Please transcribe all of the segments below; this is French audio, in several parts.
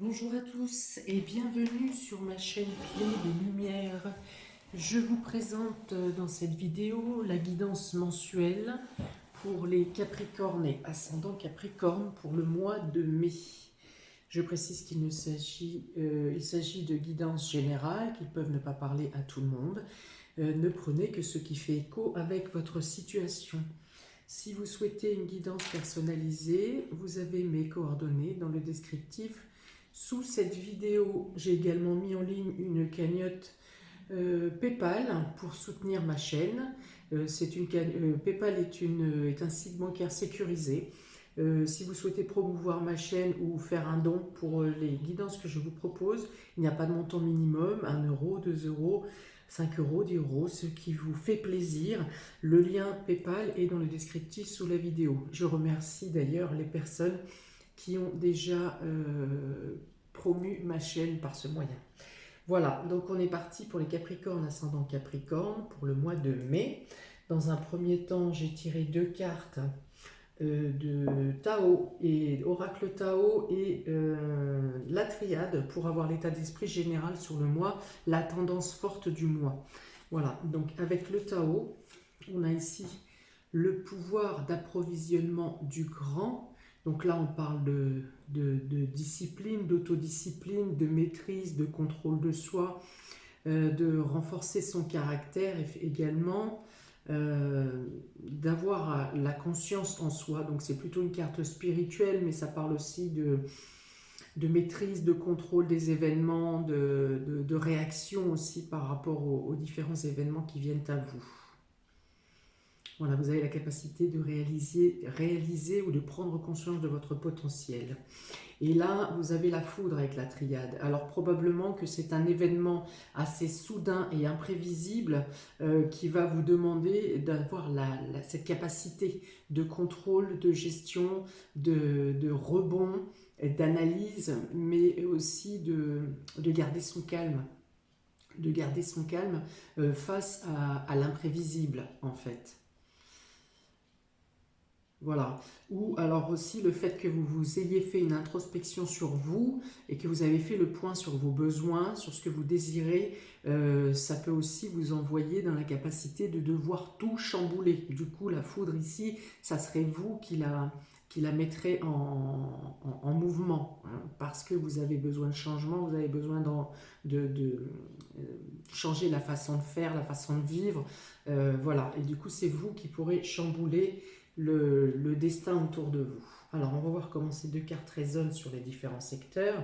Bonjour à tous et bienvenue sur ma chaîne Clé des Lumières. Je vous présente dans cette vidéo la guidance mensuelle pour les Capricornes et ascendant Capricorne pour le mois de mai. Je précise qu'il s'agit de guidances générales qui peuvent ne pas parler à tout le monde. Ne prenez que ce qui fait écho avec votre situation. Si vous souhaitez une guidance personnalisée, vous avez mes coordonnées dans le descriptif. Sous cette vidéo, j'ai également mis en ligne une cagnotte PayPal pour soutenir ma chaîne. PayPal est un site bancaire sécurisé. Si vous souhaitez promouvoir ma chaîne ou faire un don pour les guidances que je vous propose, il n'y a pas de montant minimum, 1 euro, 2 euros, 5 euros, 10 euros, ce qui vous fait plaisir. Le lien PayPal est dans le descriptif sous la vidéo. Je remercie d'ailleurs les personnes qui ont déjà promu ma chaîne par ce moyen. Voilà, donc on est parti pour les Capricornes ascendant Capricorne pour le mois de mai. Dans un premier temps, j'ai tiré deux cartes de Tao et Oracle Tao et la triade pour avoir l'état d'esprit général sur le mois, la tendance forte du mois. Voilà, donc avec le Tao, on a ici le pouvoir d'approvisionnement du grand. Donc là, on parle de discipline, d'autodiscipline, de maîtrise, de contrôle de soi, de renforcer son caractère également, d'avoir la conscience en soi. Donc c'est plutôt une carte spirituelle, mais ça parle aussi de maîtrise, de contrôle des événements, de réaction aussi par rapport aux différents événements qui viennent à vous. Voilà, vous avez la capacité de réaliser ou de prendre conscience de votre potentiel. Et là, vous avez la foudre avec la triade. Alors probablement que c'est un événement assez soudain et imprévisible qui va vous demander d'avoir cette capacité de contrôle, de gestion, de rebond, d'analyse, mais aussi de garder son calme. De garder son calme face à l'imprévisible, en fait. Voilà. Ou alors aussi le fait que vous ayez fait une introspection sur vous et que vous avez fait le point sur vos besoins, sur ce que vous désirez, ça peut aussi vous envoyer dans la capacité de devoir tout chambouler. Du coup, la foudre ici, ça serait vous qui la mettrez en mouvement, hein, parce que vous avez besoin de changement, vous avez besoin de changer la façon de faire, la façon de vivre. Voilà. Et du coup, c'est vous qui pourrez chambouler le destin autour de vous. Alors, on va voir comment ces deux cartes résonnent sur les différents secteurs,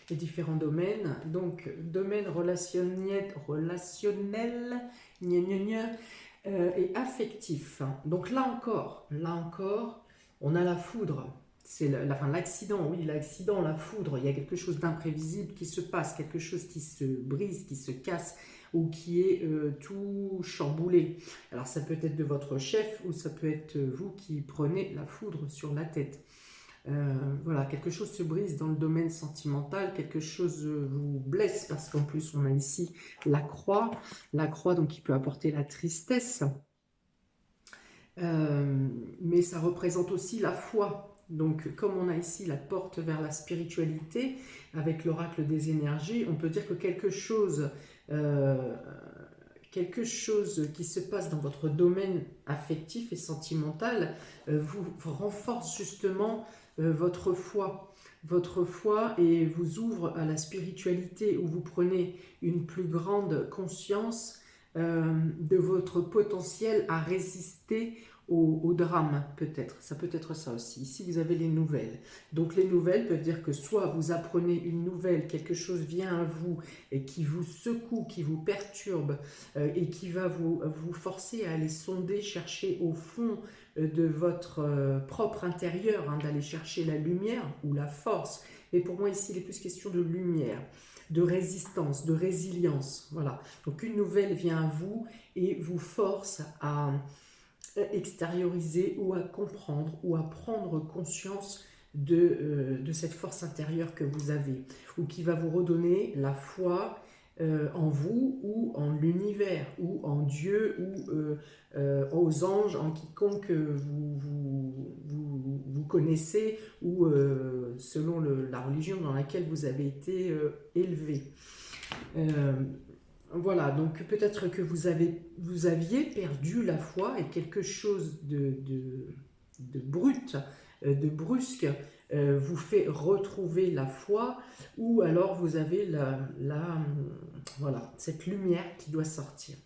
les différents domaines. Donc, domaine relationnel, et affectif. Donc là encore, on a la foudre. C'est l'accident, oui, l'accident, la foudre. Il y a quelque chose d'imprévisible qui se passe, quelque chose qui se brise, qui se casse, ou qui est tout chamboulé. Alors ça peut être de votre chef ou ça peut être vous qui prenez la foudre sur la tête. Voilà, quelque chose se brise dans le domaine sentimental, quelque chose vous blesse parce qu'en plus on a ici la croix donc qui peut apporter la tristesse, mais ça représente aussi la foi. Donc comme on a ici la porte vers la spiritualité avec l'oracle des énergies, on peut dire que quelque chose qui se passe dans votre domaine affectif et sentimental vous renforce justement votre foi et vous ouvre à la spiritualité, où vous prenez une plus grande conscience de votre potentiel à résister au drame, peut-être. Ça peut être ça aussi. Ici, vous avez les nouvelles. Donc, les nouvelles peuvent dire que soit vous apprenez une nouvelle, quelque chose vient à vous et qui vous secoue, qui vous perturbe et qui va vous forcer à aller sonder, chercher au fond de votre propre intérieur, hein, d'aller chercher la lumière ou la force. Et pour moi, ici, il est plus question de lumière, de résistance, de résilience. Voilà. Donc, une nouvelle vient à vous et vous force à extérioriser ou à comprendre ou à prendre conscience de cette force intérieure que vous avez, ou qui va vous redonner la foi en vous ou en l'univers ou en Dieu ou aux anges, en quiconque vous connaissez ou selon la religion dans laquelle vous avez été élevé. Voilà, donc peut-être que vous aviez perdu la foi et quelque chose de brut, de brusque, vous fait retrouver la foi, ou alors vous avez voilà, cette lumière qui doit sortir.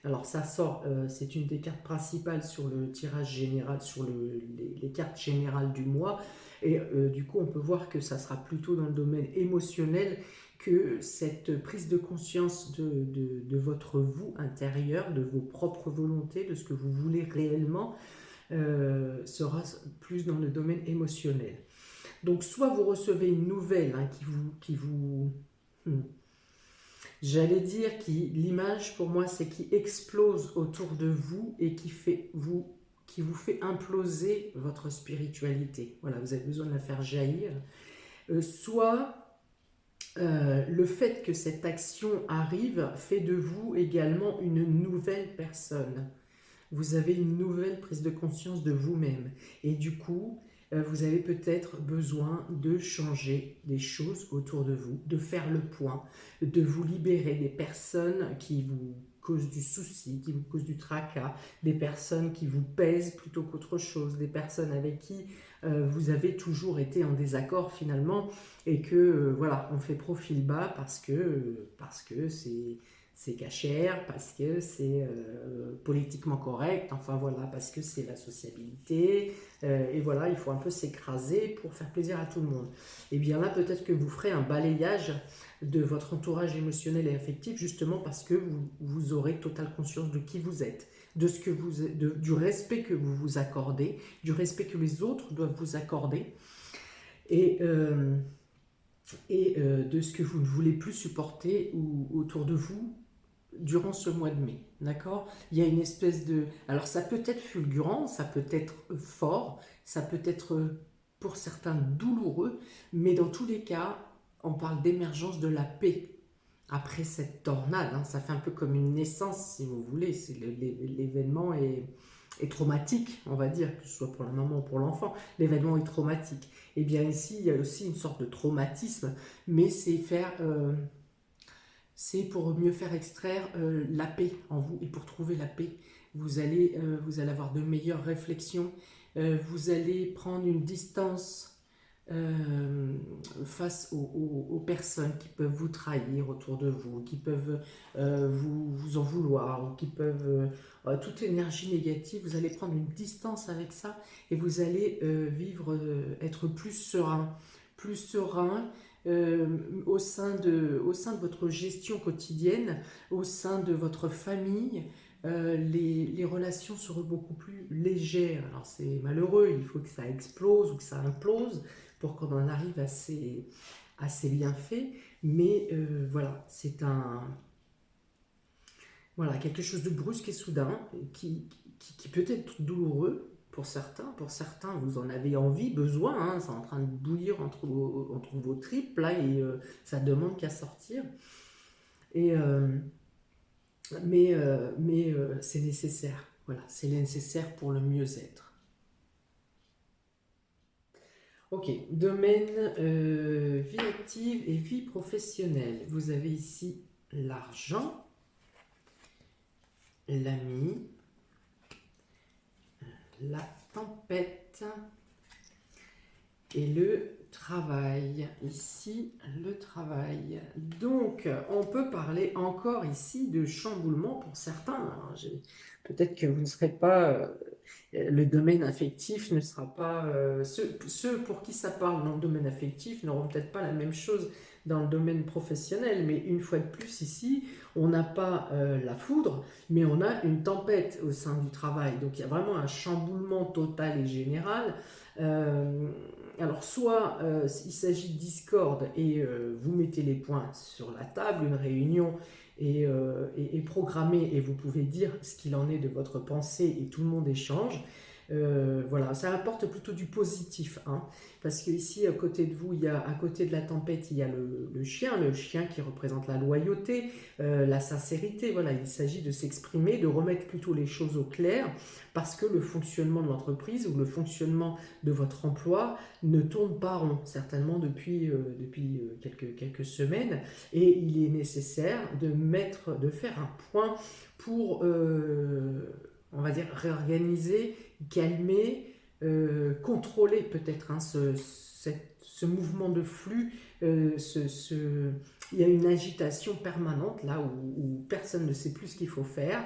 Alors ça sort, c'est une des cartes principales sur le tirage général, sur les cartes générales du mois, et du coup on peut voir que ça sera plutôt dans le domaine émotionnel, que cette prise de conscience de votre vous intérieur, de vos propres volontés, de ce que vous voulez réellement, sera plus dans le domaine émotionnel. Donc soit vous recevez une nouvelle hein, j'allais dire, l'image pour moi c'est qui explose autour de vous et qui vous fait imploser votre spiritualité. Voilà, vous avez besoin de la faire jaillir. Soit le fait que cette action arrive fait de vous également une nouvelle personne. Vous avez une nouvelle prise de conscience de vous-même. Et du coup, vous avez peut-être besoin de changer des choses autour de vous, de faire le point, de vous libérer des personnes qui vous causent du souci, qui vous causent du tracas, des personnes qui vous pèsent plutôt qu'autre chose, des personnes avec qui vous avez toujours été en désaccord finalement, et que voilà, on fait profil bas parce que c'est cachère, parce que c'est politiquement correct, enfin voilà, parce que c'est la sociabilité, et voilà, il faut un peu s'écraser pour faire plaisir à tout le monde. Et bien là, peut-être que vous ferez un balayage de votre entourage émotionnel et affectif, justement parce que vous aurez totale conscience de qui vous êtes, de ce que du respect que vous vous accordez, du respect que les autres doivent vous accorder, et de ce que vous ne voulez plus supporter autour de vous durant ce mois de mai, d'accord? Il y a une espèce de... Alors ça peut être fulgurant, ça peut être fort, ça peut être pour certains douloureux, mais dans tous les cas, on parle d'émergence de la paix après cette tornade, hein. Ça fait un peu comme une naissance, si vous voulez. L'événement est traumatique, on va dire, que ce soit pour la maman ou pour l'enfant. L'événement est traumatique. Et bien ici, il y a aussi une sorte de traumatisme, mais c'est pour mieux faire extraire la paix en vous. Et pour trouver la paix, vous allez avoir de meilleures réflexions, vous allez prendre une distance face aux personnes qui peuvent vous trahir autour de vous, qui peuvent vous en vouloir, ou qui peuvent... toute énergie négative, vous allez prendre une distance avec ça, et vous allez être plus serein, au sein de votre gestion quotidienne, au sein de votre famille. Les relations seront beaucoup plus légères. Alors c'est malheureux, il faut que ça explose ou que ça implose pour qu'on en arrive à ces bienfaits, mais voilà, c'est quelque chose de brusque et soudain qui peut être douloureux pour certains. Pour certains, vous en avez envie, besoin, hein, c'est en train de bouillir entre vos tripes là, et ça demande qu'à sortir. Et mais c'est nécessaire. Voilà, c'est nécessaire pour le mieux-être. Ok, domaine vie active et vie professionnelle. Vous avez ici l'argent, l'ami, la tempête et le travail. Ici, le travail. Donc, on peut parler encore ici de chamboulement pour certains. Peut-être que vous ne serez pas... le domaine affectif ne sera pas... ceux pour qui ça parle dans le domaine affectif n'auront peut-être pas la même chose dans le domaine professionnel, mais une fois de plus ici, on n'a pas la foudre, mais on a une tempête au sein du travail. Donc il y a vraiment un chamboulement total et général. Alors soit il s'agit de discorde et vous mettez les points sur la table, une réunion est programmée et vous pouvez dire ce qu'il en est de votre pensée et tout le monde échange. Voilà, ça apporte plutôt du positif, hein, parce que ici à côté de vous, à côté de la tempête, il y a le chien qui représente la loyauté, la sincérité. Voilà, il s'agit de s'exprimer, de remettre plutôt les choses au clair, parce que le fonctionnement de l'entreprise ou le fonctionnement de votre emploi ne tourne pas rond, certainement depuis quelques semaines, et il est nécessaire de faire un point pour, on va dire, réorganiser, calmer, contrôler peut-être, hein, ce mouvement de flux. Il y a une agitation permanente là où personne ne sait plus ce qu'il faut faire.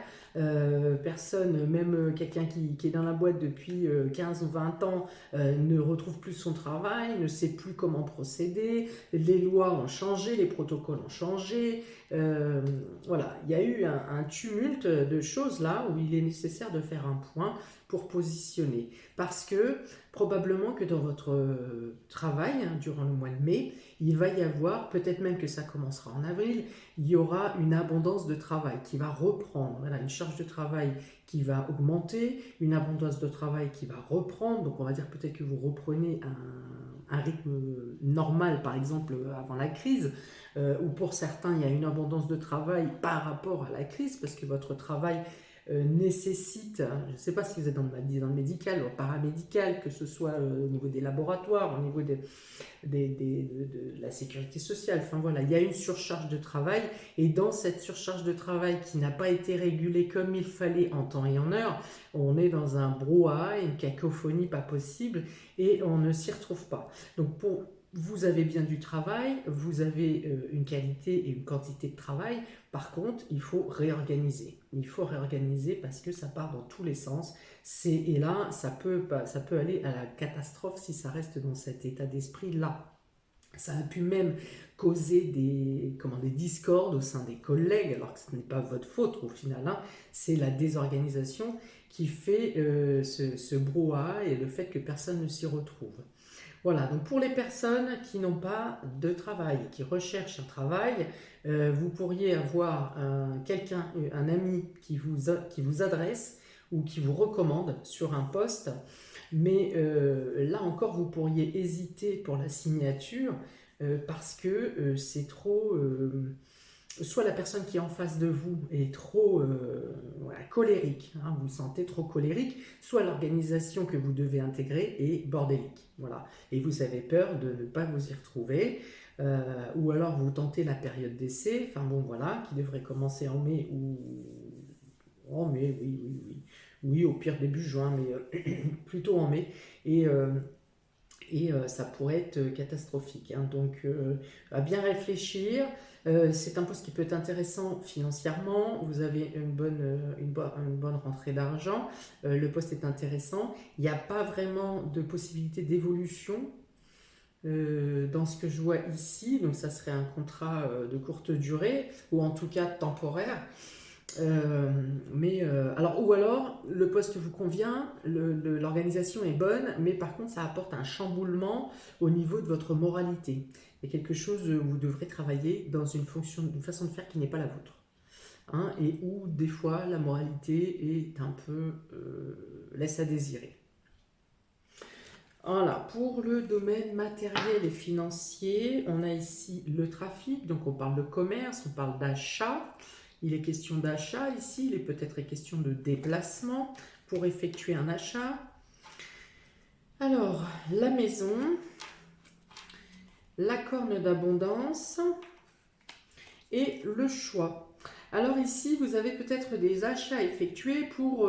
Personne, même quelqu'un qui est dans la boîte depuis 15 ou 20 ans, ne retrouve plus son travail, ne sait plus comment procéder. Les lois ont changé, les protocoles ont changé. Voilà, il y a eu un tumulte de choses là où il est nécessaire de faire un point pour positionner. Parce que probablement que dans votre travail, hein, durant le mois de mai, il va y avoir, peut-être même que ça commencera en avril, il y aura une abondance de travail qui va reprendre. Voilà, une charge de travail qui va augmenter, une abondance de travail qui va reprendre. Donc on va dire peut-être que vous reprenez un rythme normal, par exemple avant la crise, ou pour certains il y a une abondance de travail par rapport à la crise, parce que votre travail nécessite, je ne sais pas si vous êtes dans le médical ou paramédical, que ce soit au niveau des laboratoires, au niveau de la sécurité sociale, enfin voilà, il y a une surcharge de travail, et dans cette surcharge de travail qui n'a pas été régulée comme il fallait en temps et en heure, on est dans un brouhaha, une cacophonie pas possible, et on ne s'y retrouve pas. Donc vous avez bien du travail, vous avez une qualité et une quantité de travail. Par contre, il faut réorganiser. Il faut réorganiser parce que ça part dans tous les sens. Et là, ça peut aller à la catastrophe si ça reste dans cet état d'esprit-là. Ça a pu même causer des discordes au sein des collègues, alors que ce n'est pas votre faute au final, hein. C'est la désorganisation qui fait ce brouhaha et le fait que personne ne s'y retrouve. Voilà, donc pour les personnes qui n'ont pas de travail, qui recherchent un travail, vous pourriez avoir un ami qui vous adresse ou qui vous recommande sur un poste, mais là encore vous pourriez hésiter pour la signature parce que c'est trop... soit la personne qui est en face de vous est trop voilà, colérique, hein, vous vous sentez trop colérique, soit l'organisation que vous devez intégrer est bordélique. Voilà. Et vous avez peur de ne pas vous y retrouver, ou alors vous tentez la période d'essai, enfin bon voilà, qui devrait commencer en mai ou... En mai, oui, au pire début juin, mais plutôt en mai, et ça pourrait être catastrophique, hein. Donc à bien réfléchir. C'est un poste qui peut être intéressant financièrement, vous avez une bonne rentrée d'argent, le poste est intéressant, il n'y a pas vraiment de possibilité d'évolution dans ce que je vois ici, donc ça serait un contrat de courte durée, ou en tout cas temporaire. Ou alors le poste vous convient, l'organisation est bonne, mais par contre ça apporte un chamboulement au niveau de votre moralité. Il y a quelque chose où vous devrez travailler dans une façon de faire qui n'est pas la vôtre, hein, et où des fois la moralité est un peu laisse à désirer. Voilà, pour le domaine matériel et financier, on a ici le trafic, donc on parle de commerce, on parle d'achat. Il est question d'achat ici, il est peut-être question de déplacement pour effectuer un achat. Alors, la maison, la corne d'abondance et le choix. Alors ici, vous avez peut-être des achats effectués pour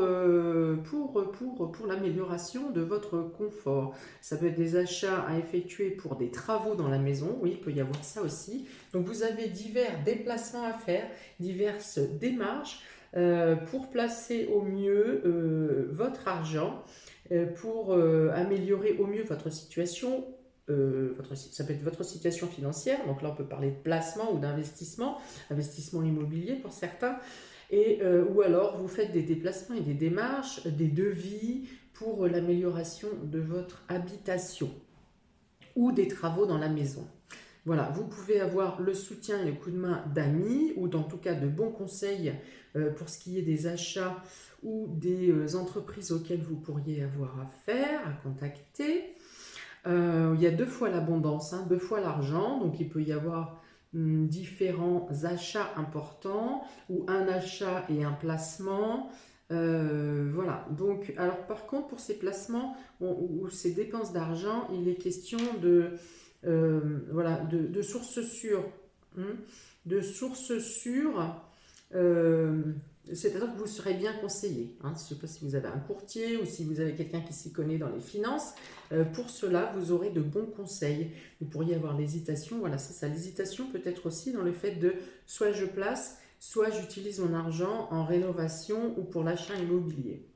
l'amélioration de votre confort. Ça peut être des achats à effectuer pour des travaux dans la maison. Oui, il peut y avoir ça aussi. Donc vous avez divers déplacements à faire, diverses démarches pour placer au mieux votre argent, pour améliorer au mieux votre situation. Ça peut être votre situation financière, donc là on peut parler de placement ou d'investissement, investissement immobilier pour certains, ou alors vous faites des déplacements et des démarches, des devis pour l'amélioration de votre habitation ou des travaux dans la maison. Voilà, vous pouvez avoir le soutien et le coup de main d'amis ou en tout cas de bons conseils pour ce qui est des achats ou des entreprises auxquelles vous pourriez avoir affaire, à contacter. Il y a 2 fois l'abondance, hein, 2 fois l'argent, donc il peut y avoir différents achats importants ou un achat et un placement. Voilà, donc alors par contre pour ces placements ou ces dépenses d'argent, il est question voilà, de sources sûres, hein, de sources sûres. euh, C'est-à-dire que vous serez bien conseillé, hein. Je ne sais pas si vous avez un courtier ou si vous avez quelqu'un qui s'y connaît dans les finances. Pour cela, vous aurez de bons conseils. Vous pourriez avoir l'hésitation, voilà, c'est ça. L'hésitation peut être aussi dans le fait de soit je place, soit j'utilise mon argent en rénovation ou pour l'achat immobilier.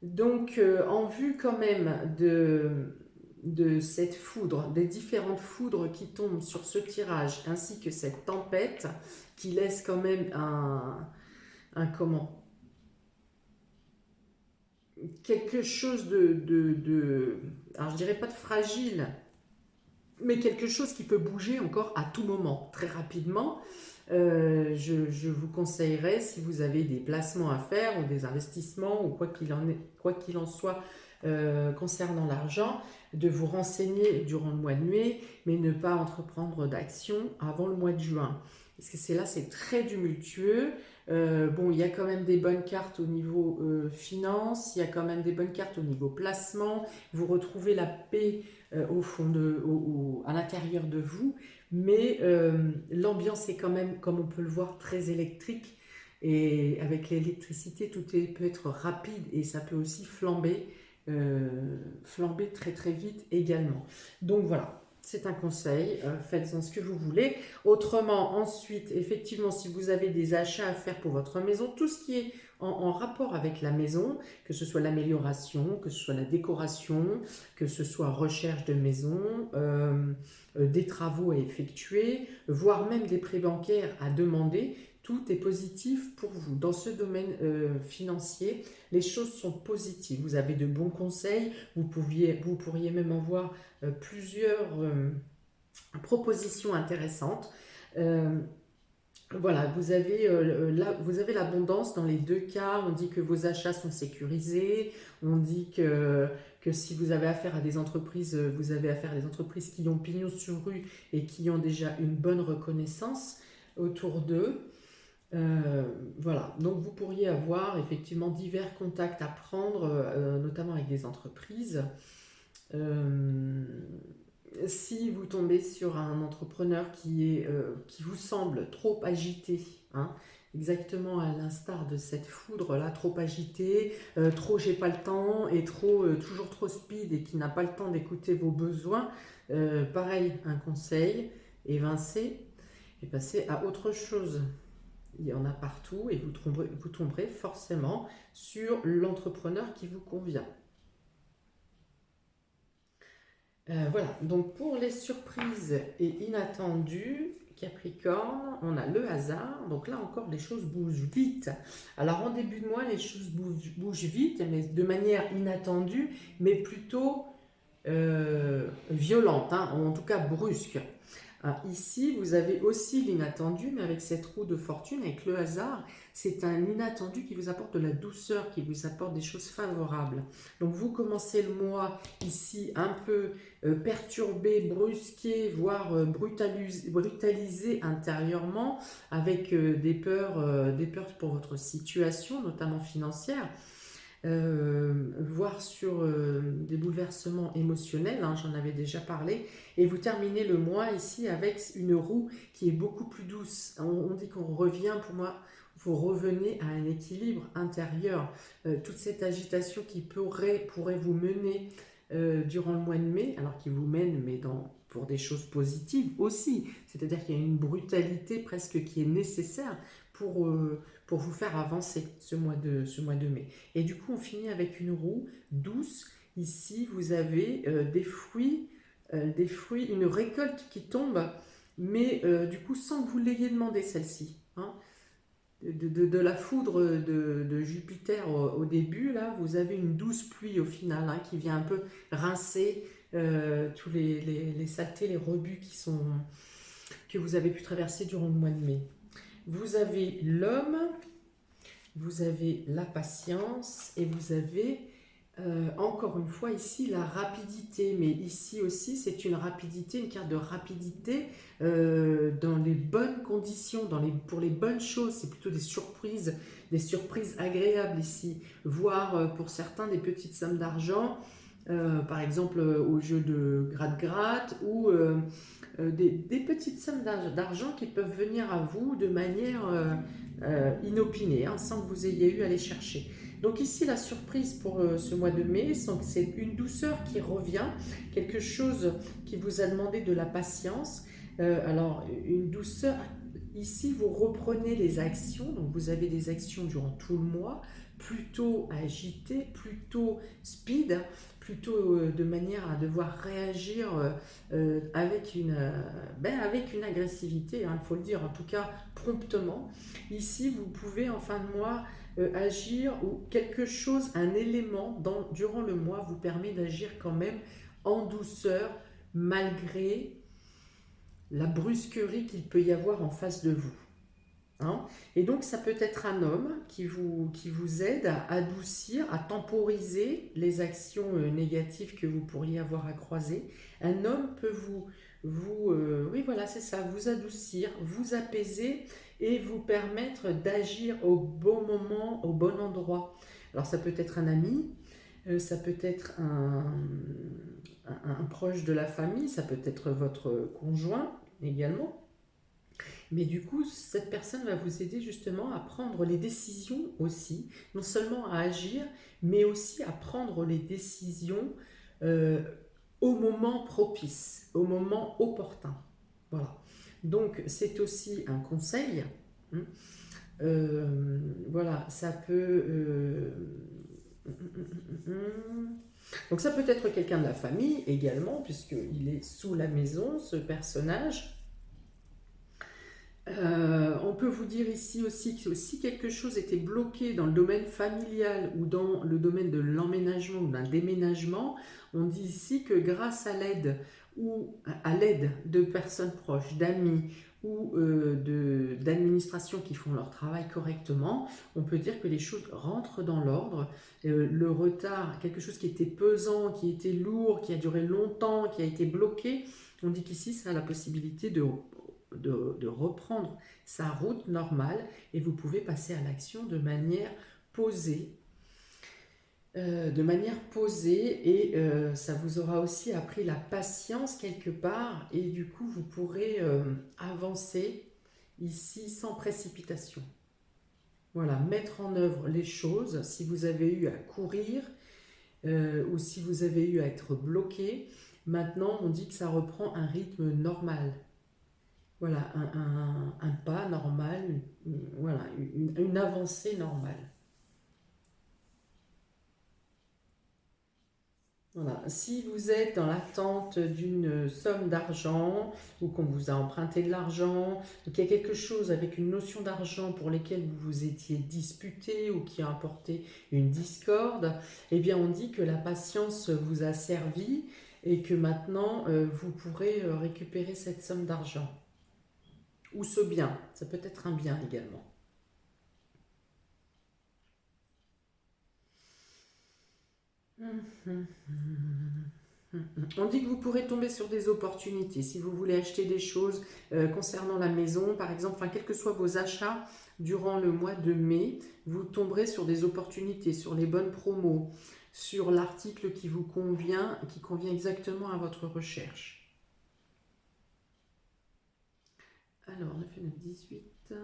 Donc, en vue quand même de cette foudre, des différentes foudres qui tombent sur ce tirage, ainsi que cette tempête qui laisse quand même comment, quelque chose alors je dirais pas de fragile, mais quelque chose qui peut bouger encore à tout moment, très rapidement. Je vous conseillerais, si vous avez des placements à faire ou des investissements ou quoi qu'il en soit concernant l'argent, de vous renseigner durant le mois de mai, mais ne pas entreprendre d'action avant le mois de juin. Parce que c'est très tumultueux. Bon, il y a quand même des bonnes cartes au niveau finance, il y a quand même des bonnes cartes au niveau placement. Vous retrouvez la paix au fond à l'intérieur de vous, mais l'ambiance est quand même, comme on peut le voir, très électrique. Et avec l'électricité, peut être rapide et ça peut aussi flamber très très vite également. Donc voilà, c'est un conseil, faites-en ce que vous voulez. Autrement, ensuite, effectivement, si vous avez des achats à faire pour votre maison, tout ce qui est en rapport avec la maison, que ce soit l'amélioration, que ce soit la décoration, que ce soit recherche de maison, des travaux à effectuer, voire même des prêts bancaires à demander, tout est positif pour vous. Dans ce domaine financier, les choses sont positives. Vous avez de bons conseils, vous pourriez même avoir plusieurs propositions intéressantes. Voilà, vous avez l'abondance dans les 2 cas. On dit que vos achats sont sécurisés. On dit que si vous avez affaire à des entreprises, vous avez affaire à des entreprises qui ont pignon sur rue et qui ont déjà une bonne reconnaissance autour d'eux. Voilà, donc vous pourriez avoir effectivement divers contacts à prendre, notamment avec des entreprises. Euh, Si vous tombez sur un entrepreneur qui vous semble trop agité, hein, exactement à l'instar de cette foudre-là, trop agité, trop j'ai pas le temps et toujours trop speed et qui n'a pas le temps d'écouter vos besoins, pareil, un conseil, évincez et passez à autre chose. Il y en a partout et vous tomberez forcément sur l'entrepreneur qui vous convient. Voilà, donc pour les surprises et inattendues, Capricorne, on a le hasard. Donc là encore, les choses bougent vite. Alors en début de mois, les choses bougent vite, mais de manière inattendue, mais plutôt violente, hein, en tout cas brusque. Ici, vous avez aussi l'inattendu, mais avec cette roue de fortune, avec le hasard, c'est un inattendu qui vous apporte de la douceur, qui vous apporte des choses favorables. Donc vous commencez le mois ici un peu perturbé, brusqué, voire brutalisé intérieurement, avec des peurs pour votre situation, notamment financière. Voire sur des bouleversements émotionnels, hein, j'en avais déjà parlé, et vous terminez le mois ici avec une roue qui est beaucoup plus douce. On dit qu'on revient, pour moi, vous revenez à un équilibre intérieur. Toute cette agitation qui pourrait vous mener durant le mois de mai, alors qu'il vous mène, mais pour des choses positives aussi, c'est-à-dire qu'il y a une brutalité presque qui est nécessaire pour vous faire avancer ce mois de mai. Et du coup, on finit avec une roue douce. Ici, vous avez des fruits, une récolte qui tombe, mais du coup, sans que vous l'ayez demandé, celle-ci, hein. de la foudre de Jupiter au début, là, vous avez une douce pluie au final, hein, qui vient un peu rincer tous les saletés, les rebuts que vous avez pu traverser durant le mois de mai. Vous avez l'homme, vous avez la patience et vous avez encore une fois ici la rapidité, mais ici aussi c'est une rapidité, une carte de rapidité dans les bonnes conditions, pour les bonnes choses. C'est plutôt des surprises agréables ici, voire pour certains des petites sommes d'argent, par exemple au jeu de gratte-gratte, ou des petites sommes d'argent qui peuvent venir à vous de manière inopinée, hein, sans que vous ayez eu à les chercher. Donc ici, la surprise pour ce mois de mai, c'est une douceur qui revient, quelque chose qui vous a demandé de la patience. Alors, une douceur, ici, vous reprenez les actions, donc vous avez des actions durant tout le mois, plutôt agitées, plutôt speed, plutôt de manière à devoir réagir avec avec une agressivité, hein, il faut le dire, en tout cas promptement. Ici, vous pouvez en fin de mois agir, ou quelque chose, un élément durant le mois vous permet d'agir quand même en douceur, malgré la brusquerie qu'il peut y avoir en face de vous. Hein. Et donc ça peut être un homme qui vous aide à adoucir, à temporiser les actions négatives que vous pourriez avoir à croiser. Un homme peut oui voilà c'est ça, vous adoucir, vous apaiser et vous permettre d'agir au bon moment, au bon endroit. Alors ça peut être un ami, ça peut être un proche de la famille, ça peut être votre conjoint également. Mais du coup, cette personne va vous aider justement à prendre les décisions aussi, non seulement à agir, mais aussi à prendre les décisions euh, au moment propice, au moment opportun. Voilà. Donc, c'est aussi un conseil. Hein. Voilà, ça peut... Donc, ça peut être quelqu'un de la famille également, puisqu'il est sous la maison, ce personnage. On peut vous dire ici aussi que si quelque chose était bloqué dans le domaine familial ou dans le domaine de l'emménagement ou d'un déménagement, on dit ici que grâce à l'aide de personnes proches, d'amis ou d'administrations qui font leur travail correctement, on peut dire que les choses rentrent dans l'ordre. Le retard, quelque chose qui était pesant, qui était lourd, qui a duré longtemps, qui a été bloqué, on dit qu'ici ça a la possibilité de reprendre sa route normale et vous pouvez passer à l'action de manière posée. Et ça vous aura aussi appris la patience quelque part, et du coup vous pourrez avancer ici sans précipitation. Voilà, mettre en œuvre les choses. Si vous avez eu à courir ou si vous avez eu à être bloqué, maintenant on dit que ça reprend un rythme normal. Voilà, un pas normal, voilà, une avancée normale. Voilà. Si vous êtes dans l'attente d'une somme d'argent, ou qu'on vous a emprunté de l'argent, ou qu'il y a quelque chose avec une notion d'argent pour lesquelles vous vous étiez disputé ou qui a apporté une discorde, eh bien on dit que la patience vous a servi et que maintenant vous pourrez récupérer cette somme d'argent. Ou ce bien, ça peut être un bien également. On dit que vous pourrez tomber sur des opportunités si vous voulez acheter des choses concernant la maison, par exemple, enfin, quels que soient vos achats durant le mois de mai, vous tomberez sur des opportunités, sur les bonnes promos, sur l'article qui vous convient, qui convient exactement à votre recherche. Alors, 9 et 9, 18, 4,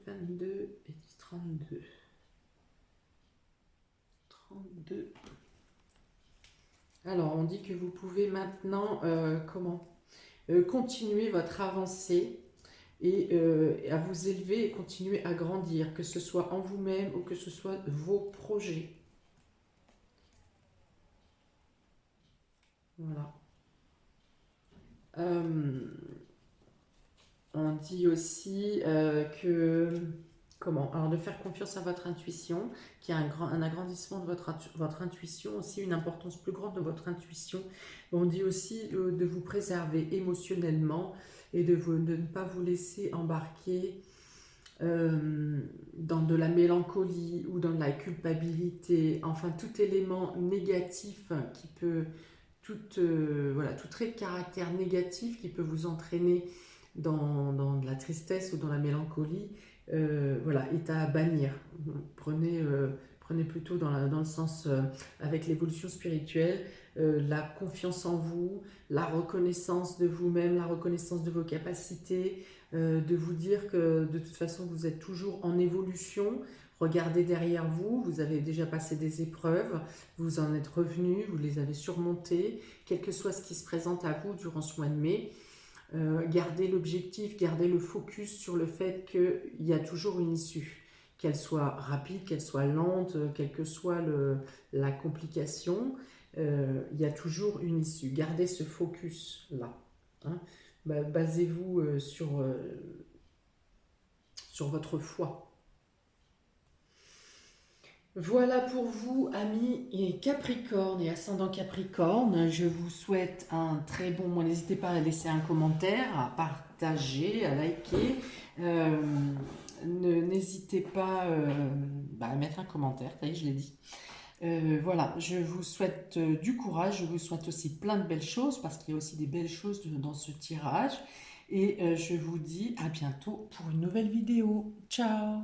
22 et 10, 32. 32. Alors, on dit que vous pouvez maintenant, continuer votre avancée et à vous élever et continuer à grandir, que ce soit en vous-même ou que ce soit vos projets. Voilà. On dit aussi que Comment? Alors, de faire confiance à votre intuition, qui a un agrandissement de votre intuition, aussi une importance plus grande de votre intuition. On dit aussi de vous préserver émotionnellement et de ne pas vous laisser embarquer dans de la mélancolie ou dans de la culpabilité, enfin tout élément négatif qui peut, voilà, tout trait de caractère négatif qui peut vous entraîner dans de la tristesse ou dans la mélancolie, voilà, est à bannir. Prenez plutôt dans le sens, avec l'évolution spirituelle, la confiance en vous, la reconnaissance de vous-même, la reconnaissance de vos capacités, de vous dire que de toute façon vous êtes toujours en évolution. Regardez derrière vous, vous avez déjà passé des épreuves, vous en êtes revenu, vous les avez surmontées, quel que soit ce qui se présente à vous durant ce mois de mai. Gardez l'objectif, gardez le focus sur le fait qu'il y a toujours une issue, qu'elle soit rapide, qu'elle soit lente, quelle que soit la complication, il y a toujours une issue. Gardez ce focus-là. Hein. Basez-vous sur votre foi. Voilà pour vous, amis et Capricorne et ascendant Capricorne. Je vous souhaite un très bon mois. N'hésitez pas à laisser un commentaire, à partager, à liker. N'hésitez pas à mettre un commentaire, ça y est, je l'ai dit. Voilà, je vous souhaite du courage, je vous souhaite aussi plein de belles choses, parce qu'il y a aussi des belles choses dans ce tirage. Et je vous dis à bientôt pour une nouvelle vidéo. Ciao!